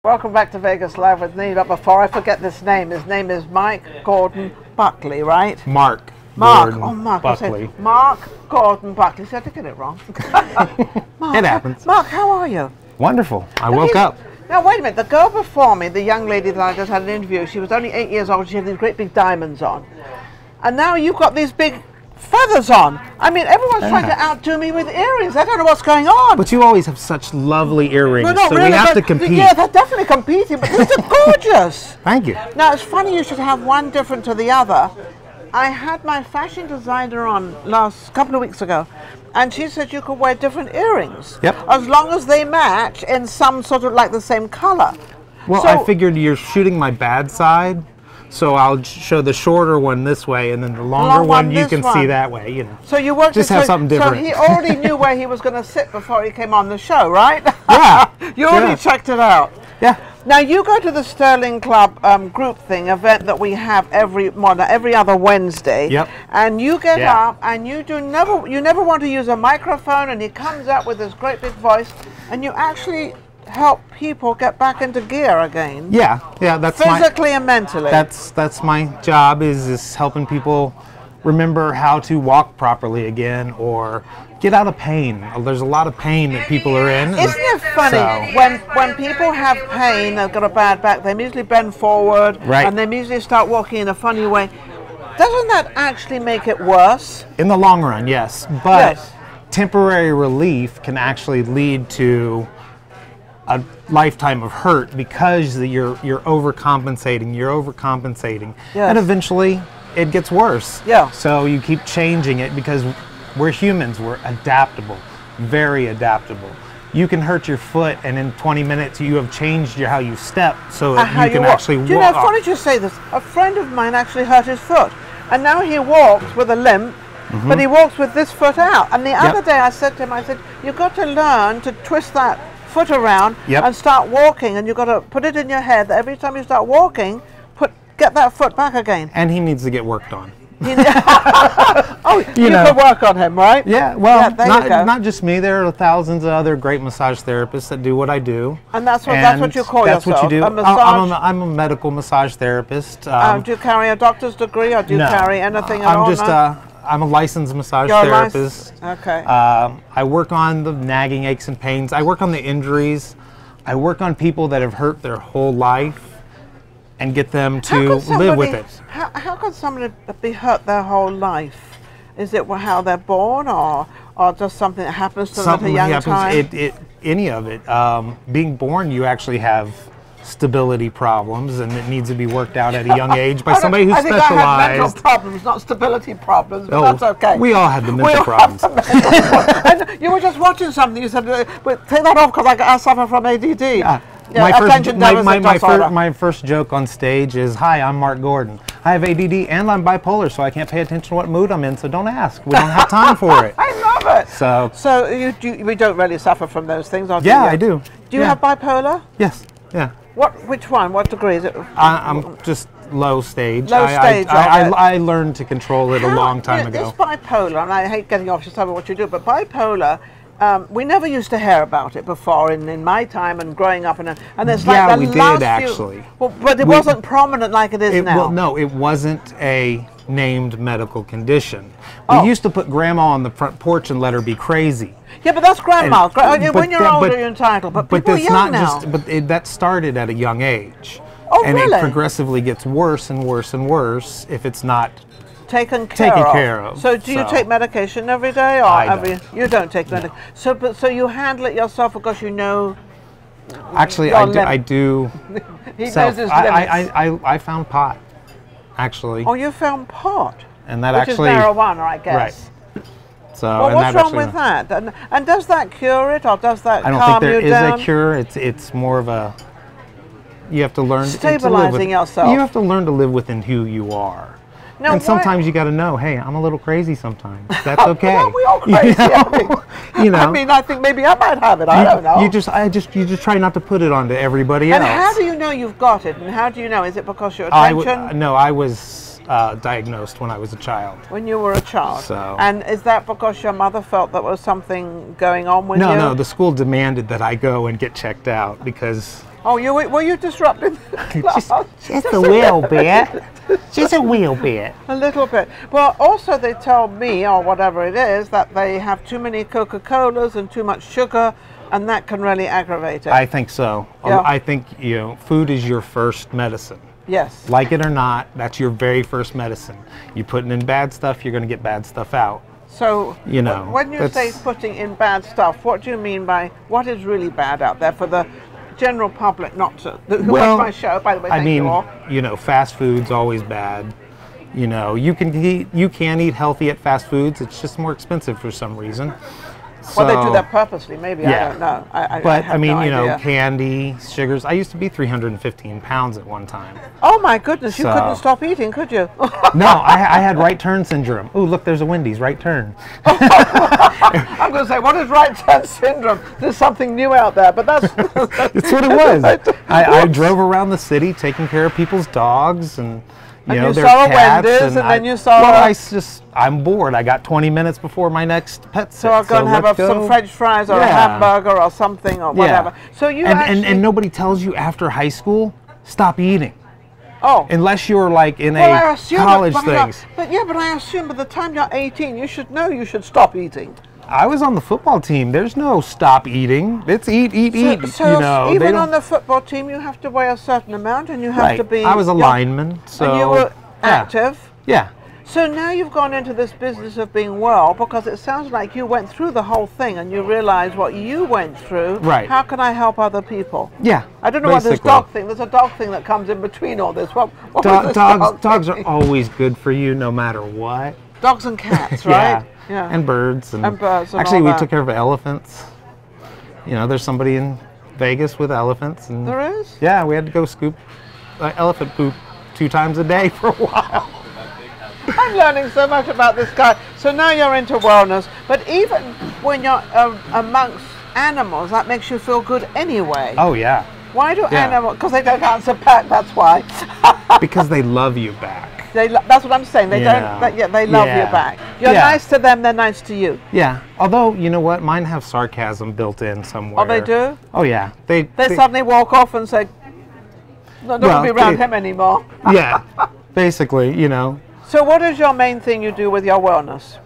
Welcome back to Vegas Live with me. But before I forget his name is Mike Gordon Buckley, right? Mark. Mark. Buckley. Mark Gordon Buckley. See, I did get it wrong. Mark, it happens. Mark, how are you? Wonderful. I woke up. Now, wait a minute. The girl before me, the young lady that I just had an interview, she was only 8 years old. She had these great big diamonds on. And now you've got these big feathers on. I mean, everyone's trying to outdo me with earrings. I don't know what's going on. But you always have such lovely earrings, no, so really, we have to compete. Yeah, they're definitely competing, but these are gorgeous. Thank you. Now, it's funny you should have one different to the other. I had my fashion designer on couple of weeks ago, and she said you could wear different earrings. Yep. As long as they match in some sort of like the same color. Well, so, I figured you're shooting my bad side. So I'll show the shorter one this way, and then the longer one you can see that way. You know. So you worked just have something different. So he already knew where he was going to sit before he came on the show, right? Yeah. You already checked it out. Yeah. Now you go to the Sterling Club group event that we have every other Wednesday. Yep. And you get up and you never want to use a microphone, and he comes up with this great big voice, and you actually help people get back into gear again. Yeah, that's physically and mentally. That's my job is helping people remember how to walk properly again or get out of pain. There's a lot of pain that people are in. Isn't it funny when people have pain, they've got a bad back, they immediately bend forward, and they immediately start walking in a funny way. Doesn't that actually make it worse? In the long run, yes, but temporary relief can actually lead to a lifetime of hurt because you're overcompensating, and eventually it gets worse. Yeah. So you keep changing it because we're humans. We're adaptable, very adaptable. You can hurt your foot, and in 20 minutes you have changed how you step, so that you can actually walk. Do you know, funny you say this. A friend of mine actually hurt his foot, and now he walks with a limp. But he walks with this foot out. And the other day I said to him, I said, you've got to learn to twist that foot around and start walking, and you've got to put it in your head that every time you start walking, get that foot back again. And he needs to get worked on. You can work on him, right? Yeah, well, not just me. There are thousands of other great massage therapists that do what I do. And that's what you call yourself? That's what you do. I'm a medical massage therapist. Do you carry a doctor's degree, or do you carry anything at all? I'm a licensed massage therapist. Okay. I work on the nagging aches and pains. I work on the injuries. I work on people that have hurt their whole life and get them to live with it. How can somebody be hurt their whole life? Is it how they're born, or just something that happens to them at a young time? Any of it. Being born, you actually have stability problems, and it needs to be worked out at a young age by somebody who's specialized. I have mental problems, not stability problems, but that's okay. We all have the mental problems. And you were just watching something, you said, but take that off because I suffer from ADD. Yeah. My first joke on stage is, hi, I'm Mark Gordon. I have ADD and I'm bipolar, so I can't pay attention to what mood I'm in, so don't ask. We don't have time for it. I love it. So we don't really suffer from those things, do you? Yeah, I do. Do you have bipolar? Yes, yeah. Which one? What degree is it? I'm just low stage. Low stage. I learned to control it a long time ago. This bipolar, and I hate getting off just telling what you do, but bipolar, we never used to hear about it before in my time and growing up, and it's like we did actually. But it wasn't prominent like it is now. Well, no, it wasn't a named medical condition. We used to put grandma on the front porch and let her be crazy. Yeah, but that's grandma. When you're older, you're entitled. But people are young now. That started at a young age. Oh, and really? it progressively gets worse and worse and worse if it's not taken care of. So do you take medication every day, or you don't take medication? So you handle it yourself because you know. Actually, I do. He knows his limits. I found pot. Actually. Oh, you found pot. And that which actually is marijuana, I guess. Right. So, well, what's wrong with that? And does that cure it, or does that calm you down? I don't think there is a cure. It's more of a. You have to learn stabilizing yourself. You have to learn to live within who you are. Now, and sometimes you got to know, hey, I'm a little crazy sometimes. That's okay. Well, we all crazy. I mean, I think maybe I might have it. I don't know. You just try not to put it onto everybody else. And how do you know you've got it? And how do you know? Is it because your attention? No, I was diagnosed when I was a child. When you were a child. So. And is that because your mother felt there was something going on with you? No, the school demanded that I go and get checked out because Oh, were you disrupting the class? Just a little bit. Just a little bit. A little bit. Well, also they tell me, or whatever it is, that they have too many Coca-Colas and too much sugar, and that can really aggravate it. I think so. Yeah. I think, food is your first medicine. Yes. Like it or not, that's your very first medicine. You putting in bad stuff, you're going to get bad stuff out. So, when you say putting in bad stuff, what do you mean by what is really bad out there for the general public not to? Who watch my show, by the way, thank you all. Fast food's always bad. You can eat healthy at fast foods. It's just more expensive for some reason. Well, they do that purposely, maybe. Yeah. I don't know. I mean, candy, sugars. I used to be 315 pounds at one time. Oh my goodness, you couldn't stop eating, could you? No, I had right turn syndrome. Oh, look, there's a Wendys, right turn. I'm going to say, what is right turn syndrome? There's something new out there, but that's... It's what it was. I drove around the city taking care of people's dogs and... you their saw a cats, Wendys, and then you saw... Well, I'm bored. I got 20 minutes before my next pet sit. So I'll go and have some French fries or a hamburger or something or whatever. So you and nobody tells you after high school, stop eating. Oh. Unless you're like in a college things. But I assume by the time you're 18, you should know you should stop eating. I was on the football team. There's no stop eating. It's eat. So even on the football team, you have to weigh a certain amount, and you have to be. I was a lineman, so. And you were active. Yeah. So now you've gone into this business of being well, because it sounds like you went through the whole thing, and you realize what you went through. Right. How can I help other people? Yeah. I don't know what this dog thing. There's a dog thing that comes in between all this. What dogs are always good for you, no matter what. Dogs and cats, right? Yeah. And birds. And birds. And actually, we took care of elephants. There's somebody in Vegas with elephants. And there is? Yeah, we had to go scoop elephant poop 2 times a day for a while. I'm learning so much about this guy. So now you're into wellness. But even when you're amongst animals, that makes you feel good anyway. Oh, yeah. Why do animals? Because they don't answer back, that's why. Because they love you back. That's what I'm saying. They don't. They love you back. You're nice to them. They're nice to you. Yeah. Although you know what, mine have sarcasm built in somewhere. Oh, they do. Oh yeah. They suddenly walk off and say, "No, don't be around him anymore." Yeah. Basically, So, what is your main thing you do with your wellness?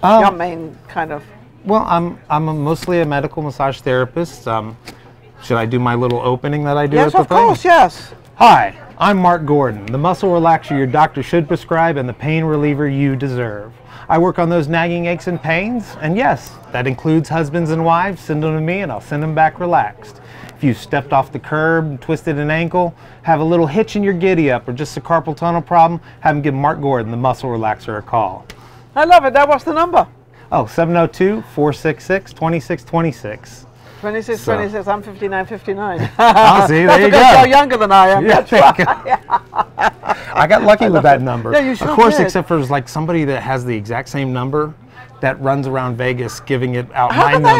Your main kind of. Well, I'm mostly a medical massage therapist. Should I do my little opening that I do? Yes, at the of course. Yes. Hi, I'm Mark Gordon, the muscle relaxer your doctor should prescribe and the pain reliever you deserve. I work on those nagging aches and pains, and yes, that includes husbands and wives. Send them to me and I'll send them back relaxed. If you stepped off the curb and twisted an ankle, have a little hitch in your giddy up, or just a carpal tunnel problem, have them give Mark Gordon, the muscle relaxer, a call. I love it. Now, what's the number? Oh, 702-466-2626. 26. I'm 59. Oh, see, there you go. You're younger than I am. Yeah, I got lucky with that number. Yeah, you sure Of course, did. except for like somebody that has the exact same number that runs around Vegas giving it out my number.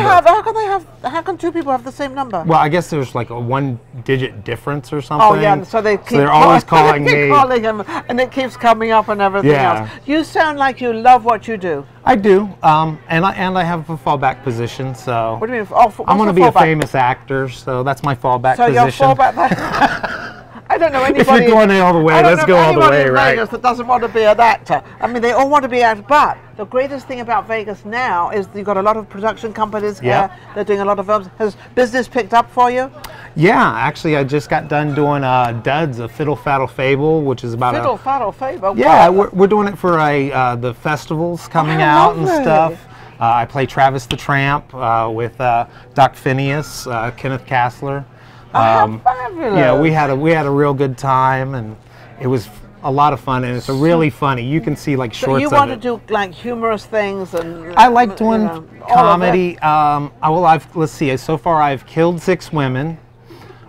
How can 2 people have the same number? Well, I guess there's like a 1-digit difference or something. Oh yeah, so they're always calling me. Calling him, and it keeps coming up and everything else. You sound like you love what you do. I do, and I have a fallback position. So what do you mean? I'm going to be a famous actor, so that's my fallback position. So your fallback. I don't know anybody. If you're going all the way, let's go all the way, right? Vegas that doesn't want to be an actor. I mean, they all want to be actors, but the greatest thing about Vegas now is you've got a lot of production companies here. They're doing a lot of films. Has business picked up for you? Yeah, actually, I just got done doing duds of Fiddle Faddle Fable, which is about Fiddle Faddle Fable. Yeah, we're doing it for the festivals coming out and stuff. I play Travis the Tramp with Doc Phineas, Kenneth Kassler. Fabulous. Yeah, we had a real good time, and it was a lot of fun, and it's a really funny. You can see like shorts of it. So you want to do like humorous things, and I like doing comedy. Let's see. So far, I've killed 6 women.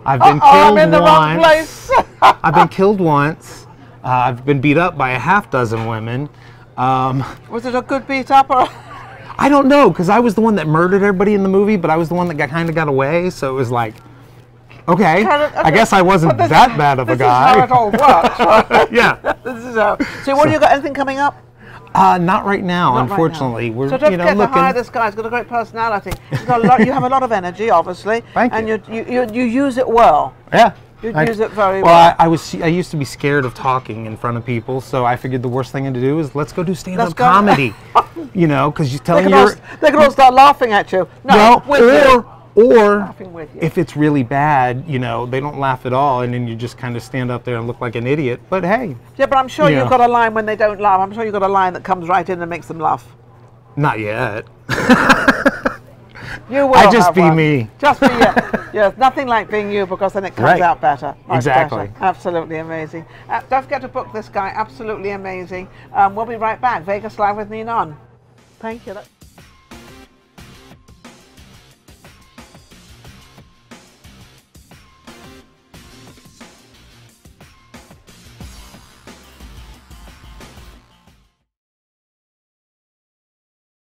I've been killed I'm in the wrong place. I've been killed once. I've been beat up by a half-dozen women. Was it a good beat up or? I don't know, because I was the one that murdered everybody in the movie, but I was the one that kind of got away. So it was like. Okay, I guess I wasn't that bad of a guy. This is how it all works, right? Yeah. This is how. So what do you got? Anything coming up? Not right now, Not unfortunately. Right now. We're, so don't you know, forget to looking. hire this guy. He's got a great personality. He's got a lot, you have a lot of energy, obviously. Thank and you. And you use it well. Yeah. You use it very well. I used to be scared of talking in front of people, so I figured the worst thing to do is let's go do stand-up comedy. You know, because you're telling they can all start laughing at you. No, or if it's really bad, you know, they don't laugh at all, and then you just kind of stand up there and look like an idiot. But hey. Yeah, but I'm sure you've got a line when they don't laugh. I'm sure you've got a line that comes right in and makes them laugh. Not yet. You will. I just be me. Just be you. Yes, nothing like being you, because then it comes out better. Exactly. Better. Absolutely amazing. Don't forget to book this guy. Absolutely amazing. We'll be right back. Vegas Live with Ninon. Thank you.